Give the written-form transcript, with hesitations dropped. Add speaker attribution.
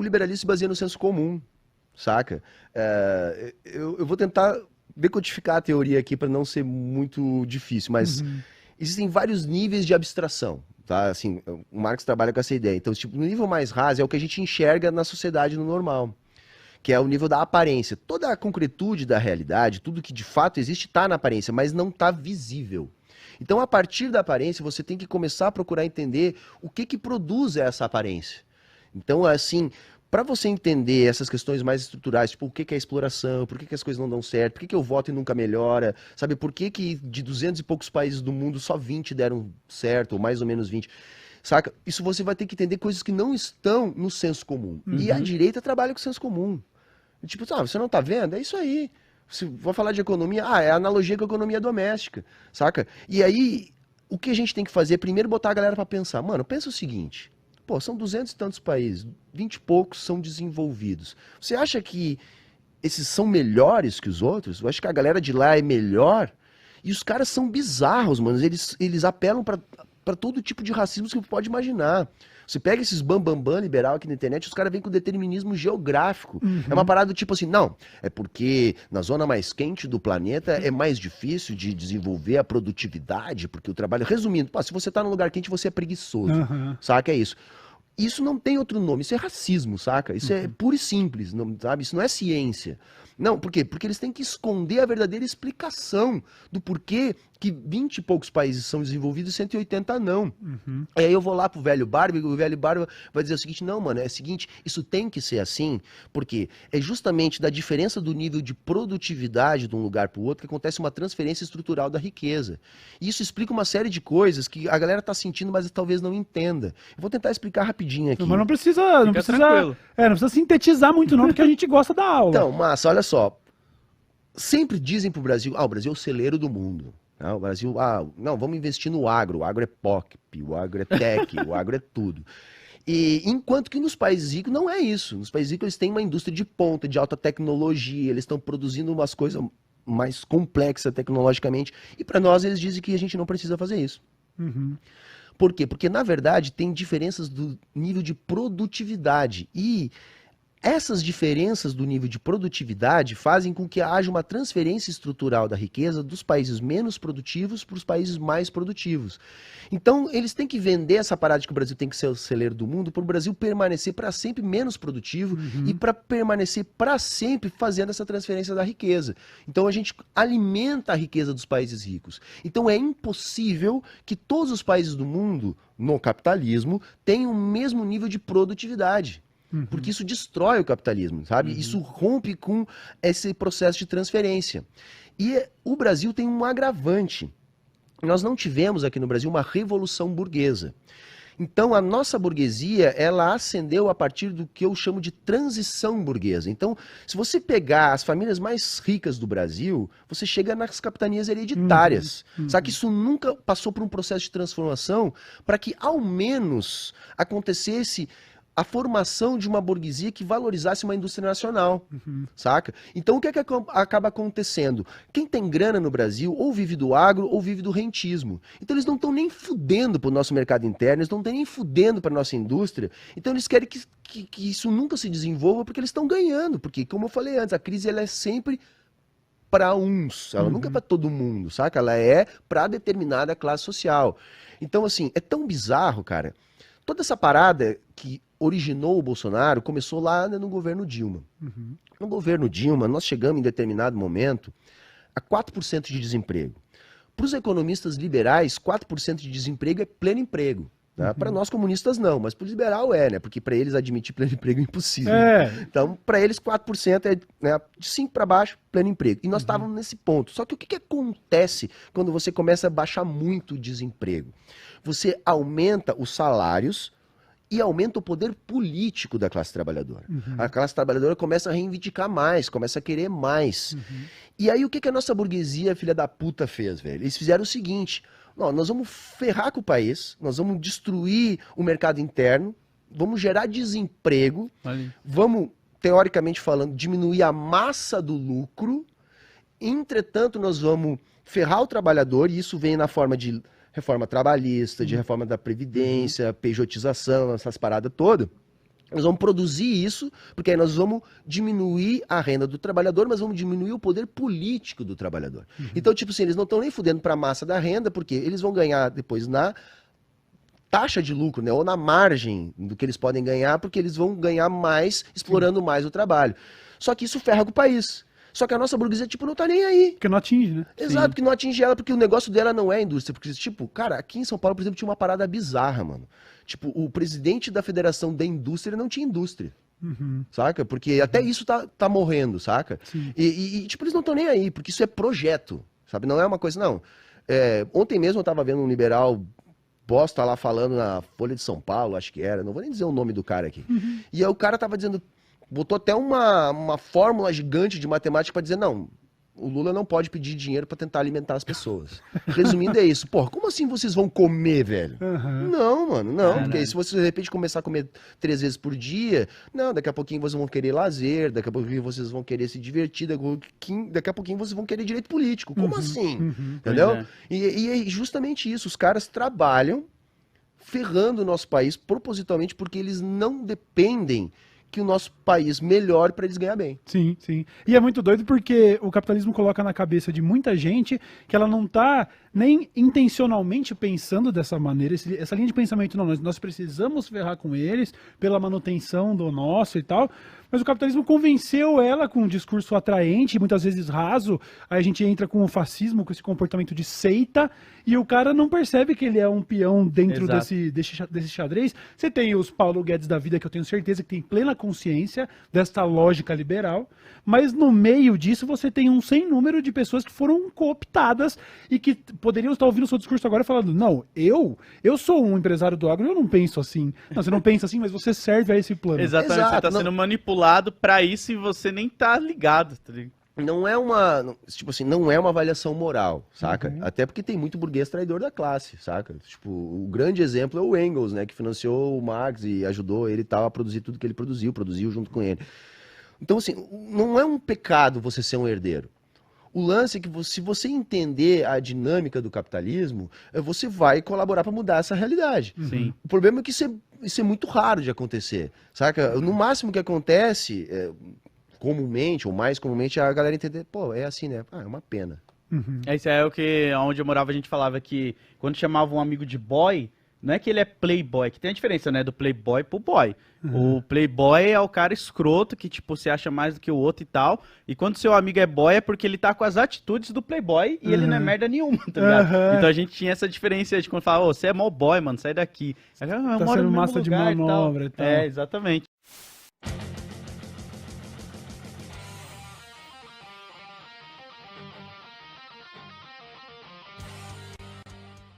Speaker 1: o liberalismo se baseia no senso comum, saca? Eu vou tentar decodificar a teoria aqui para não ser muito difícil, mas existem vários níveis de abstração, tá? Assim, o Marx trabalha com essa ideia. Então, tipo, no nível mais raso é o que a gente enxerga na sociedade no normal, que é o nível da aparência. Toda a concretude da realidade, tudo que de fato existe está na aparência, mas não está visível. Então, a partir da aparência, você tem que começar a procurar entender o que produz essa aparência. Então, assim, para você entender essas questões mais estruturais, tipo, o que é exploração, por que as coisas não dão certo, por que eu voto e nunca melhora, sabe, por que de 200 e poucos países do mundo só 20 deram certo, ou mais ou menos 20, saca? Isso você vai ter que entender coisas que não estão no senso comum. E a direita trabalha com o senso comum. Tipo, você não tá vendo? É isso aí. Se vou falar de economia, é a analogia com a economia doméstica, saca? E aí, o que a gente tem que fazer é primeiro botar a galera pra pensar. Mano, pensa o seguinte, pô, são 200 e tantos países, 20 e poucos são desenvolvidos. Você acha que esses são melhores que os outros? Eu acho que a galera de lá é melhor? E os caras são bizarros, mano. Eles apelam pra todo tipo de racismo que você pode imaginar. Você pega esses bambambam liberal aqui na internet, os caras vêm com determinismo geográfico. É uma parada do tipo assim, não, é porque na zona mais quente do planeta é mais difícil de desenvolver a produtividade, porque o trabalho... Resumindo, pô, se você tá num lugar quente, você é preguiçoso, saca? É isso. Isso não tem outro nome, isso é racismo, saca? Isso é puro e simples, não, sabe? Isso não é ciência. Não, por quê? Porque eles têm que esconder a verdadeira explicação do porquê que 20 e poucos países são desenvolvidos e 180 não. Aí eu vou lá pro velho Barba e o velho Barba vai dizer o seguinte, não, mano, é o seguinte, isso tem que ser assim, porque é justamente da diferença do nível de produtividade de um lugar pro outro que acontece uma transferência estrutural da riqueza. E isso explica uma série de coisas que a galera tá sentindo, mas talvez não entenda. Eu vou tentar explicar rapidinho aqui.
Speaker 2: Mas não precisa, não precisa sintetizar muito não, porque a gente gosta da aula.
Speaker 1: Então, massa, olha só. Sempre dizem pro Brasil, o Brasil é o celeiro do mundo. O Brasil, não, vamos investir no agro. O agro é POC, o agro é tech, o agro é tudo. E enquanto que nos países ricos não é isso. Nos países ricos eles têm uma indústria de ponta, de alta tecnologia, eles estão produzindo umas coisas mais complexas tecnologicamente. E para nós eles dizem que a gente não precisa fazer isso. Por quê? Porque, na verdade, tem diferenças do nível de produtividade. E essas diferenças do nível de produtividade fazem com que haja uma transferência estrutural da riqueza dos países menos produtivos para os países mais produtivos. Então, eles têm que vender essa parada de que o Brasil tem que ser o celeiro do mundo para o Brasil permanecer para sempre menos produtivo e para permanecer para sempre fazendo essa transferência da riqueza. Então, a gente alimenta a riqueza dos países ricos. Então, é impossível que todos os países do mundo, no capitalismo, tenham o mesmo nível de produtividade. Porque isso destrói o capitalismo, sabe? Isso rompe com esse processo de transferência. E o Brasil tem um agravante. Nós não tivemos aqui no Brasil uma revolução burguesa. Então, a nossa burguesia, ela ascendeu a partir do que eu chamo de transição burguesa. Então, se você pegar as famílias mais ricas do Brasil, você chega nas capitanias hereditárias. Só que isso nunca passou por um processo de transformação para que, ao menos, acontecesse a formação de uma burguesia que valorizasse uma indústria nacional, saca? Então o que é que acaba acontecendo? Quem tem grana no Brasil ou vive do agro ou vive do rentismo. Então eles não estão nem fudendo pro nosso mercado interno, eles não estão nem fudendo pra nossa indústria, então eles querem que isso nunca se desenvolva porque eles estão ganhando, porque como eu falei antes, a crise ela é sempre para uns, ela nunca é para todo mundo, saca? Ela é para determinada classe social. Então assim, é tão bizarro, cara. Toda essa parada que originou o Bolsonaro começou lá no governo Dilma. No governo Dilma, nós chegamos em determinado momento a 4% de desemprego. Para os economistas liberais, 4% de desemprego é pleno emprego. Tá? Para nós comunistas não, mas para o liberal é, né? Porque para eles admitir pleno emprego é impossível. Então, para eles 4% é, né, de 5 para baixo, pleno emprego. E nós estávamos nesse ponto. Só que o que acontece quando você começa a baixar muito o desemprego? Você aumenta os salários e aumenta o poder político da classe trabalhadora. A classe trabalhadora começa a reivindicar mais, começa a querer mais. E aí o que a nossa burguesia, filha da puta, fez, velho? Eles fizeram o seguinte, nós vamos ferrar com o país, nós vamos destruir o mercado interno, vamos gerar desemprego, vamos, teoricamente falando, diminuir a massa do lucro, entretanto nós vamos ferrar o trabalhador, e isso vem na forma de reforma trabalhista, de reforma da Previdência, pejotização, essas paradas todas. Nós vamos produzir isso, porque aí nós vamos diminuir a renda do trabalhador, mas vamos diminuir o poder político do trabalhador. Então, tipo assim, eles não estão nem fudendo para a massa da renda, porque eles vão ganhar depois na taxa de lucro, né, ou na margem do que eles podem ganhar, porque eles vão ganhar mais, explorando mais o trabalho. Só que isso ferra com o país. Só que a nossa burguesia, tipo, não tá nem aí.
Speaker 2: Porque não atinge, né?
Speaker 1: Exato, porque não atinge ela, porque o negócio dela não é a indústria. Porque, tipo, cara, aqui em São Paulo, por exemplo, tinha uma parada bizarra, mano. Tipo, o presidente da Federação da Indústria não tinha indústria. Saca? Porque até isso tá morrendo, saca? Tipo, eles não estão nem aí, porque isso é projeto, sabe? Não é uma coisa, não. Ontem mesmo eu tava vendo um liberal bosta lá falando na Folha de São Paulo, acho que era, não vou nem dizer o nome do cara aqui. E aí o cara tava dizendo, botou até uma fórmula gigante de matemática pra dizer, não, o Lula não pode pedir dinheiro pra tentar alimentar as pessoas. Resumindo é isso. Porra, como assim vocês vão comer, velho? Não, mano, não. Porque se você de repente começar a comer 3 vezes por dia, não, daqui a pouquinho vocês vão querer lazer, daqui a pouquinho vocês vão querer se divertir, daqui a pouquinho vocês vão querer direito político. Como assim? Entendeu? E é justamente isso. Os caras trabalham ferrando o nosso país propositalmente porque eles não dependem que o nosso país melhore para eles ganhar bem.
Speaker 2: Sim, sim. E é muito doido porque o capitalismo coloca na cabeça de muita gente que ela não tá nem intencionalmente pensando dessa maneira, essa linha de pensamento, não, nós precisamos ferrar com eles pela manutenção do nosso e tal, mas o capitalismo convenceu ela com um discurso atraente, muitas vezes raso, aí a gente entra com o fascismo, com esse comportamento de seita, e o cara não percebe que ele é um peão dentro desse xadrez. Você tem os Paulo Guedes da vida, que eu tenho certeza que tem plena consciência desta lógica liberal, mas no meio disso você tem um sem número de pessoas que foram cooptadas e que poderiam estar ouvindo o seu discurso agora falando, não, eu sou um empresário do agro, eu não penso assim. Não, você não pensa assim, mas você serve a esse plano.
Speaker 3: Exatamente, você está sendo manipulado para isso e você nem tá ligado, tá ligado?
Speaker 1: Não é uma, tipo assim, não é uma avaliação moral, saca? Até porque tem muito burguês traidor da classe, saca? Tipo, o grande exemplo é o Engels, né, que financiou o Marx e ajudou ele e tal a produzir tudo que ele produziu junto com ele. Então, assim, não é um pecado você ser um herdeiro. O lance é que se você entender a dinâmica do capitalismo, você vai colaborar para mudar essa realidade.
Speaker 3: Sim.
Speaker 1: O problema é que isso é muito raro de acontecer, saca? No máximo que acontece, comumente, ou mais comumente, é a galera entender, pô, é assim, né? Ah, é uma pena.
Speaker 3: Isso é o que, onde eu morava, a gente falava que quando chamava um amigo de boy, não é que ele é playboy, que tem a diferença, né, do playboy pro boy. O playboy é o cara escroto que, tipo, você acha mais do que o outro e tal. E quando seu amigo é boy é porque ele tá com as atitudes do playboy e ele não é merda nenhuma, tá ligado? Então a gente tinha essa diferença de quando falava, você é mó boy, mano, sai daqui.
Speaker 2: Tá sendo massa de manobra e tal.
Speaker 3: É, exatamente.